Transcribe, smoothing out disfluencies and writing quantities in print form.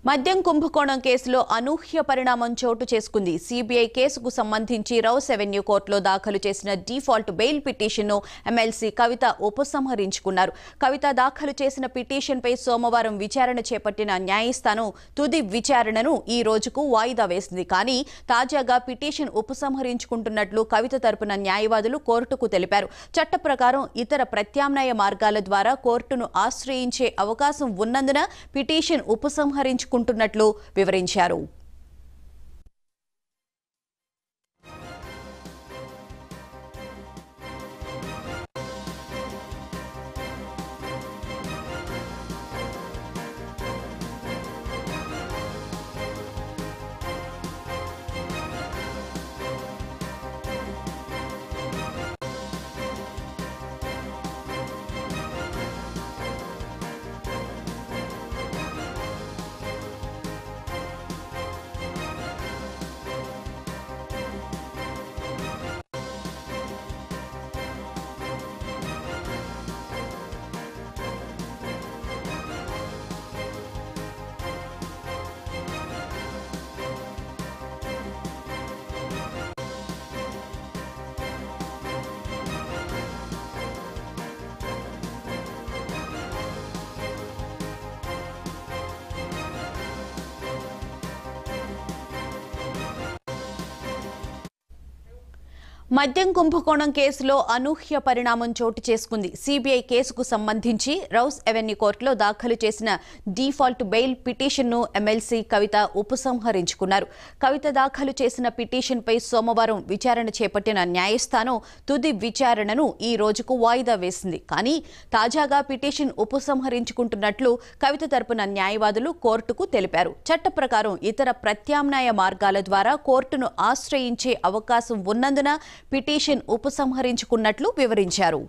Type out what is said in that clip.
మద్యం కుంభకోణం కేసులో అనూహ్య పరిణామం చోటు చేసుకుంది. సిబిఐ కేసుకు సంబంధించి రౌస్ అవెన్యూ కోర్టులో దాఖలు చేసిన డిఫాల్ట్ బెయిల్ పిటిషన్ను ఎమ్మెల్సీ కవిత ఉపసంహరించుకున్నారు. కవిత దాఖలు చేసిన పిటిషన్పై సోమవారం విచారణ చేపట్టిన న్యాయస్థానం తుది విచారణను ఈ రోజుకు వాయిదా వేసింది. కానీ తాజాగా పిటిషన్ ఉపసంహరించుకుంటున్నట్లు కవిత తరపున న్యాయవాదులు కోర్టుకు తెలిపారు. చట్ట ప్రకారం ఇతర ప్రత్యామ్నాయ మార్గాల ద్వారా కోర్టును ఆశ్రయించే అవకాశం ఉన్నందున పిటిషన్ ఉపసంహరించుకుంటున్నట్లు వివరించారు. మద్యం కుంభకోణం కేసులో అనూహ్య పరిణామం చోటు చేసుకుంది. సిబిఐ కేసుకు సంబంధించి రౌస్ అవెన్యూ కోర్టులో దాఖలు చేసిన డిఫాల్ట్ బెయిల్ పిటిషన్ను ఎమ్మెల్సీ కవిత ఉపసంహరించుకున్నారు. కవిత దాఖలు చేసిన పిటిషన్పై సోమవారం విచారణ చేపట్టిన న్యాయస్థానం తుది విచారణను ఈ రోజుకు వాయిదా వేసింది. కానీ తాజాగా పిటిషన్ ఉపసంహరించుకుంటున్నట్లు కవిత తరపున న్యాయవాదులు కోర్టుకు తెలిపారు. చట్ట ప్రకారం ఇతర ప్రత్యామ్నాయ మార్గాల ద్వారా కోర్టును ఆశ్రయించే అవకాశం ఉన్నందున పిటిషన్ ఉపసంహరించుకున్నట్లు వివరించారు.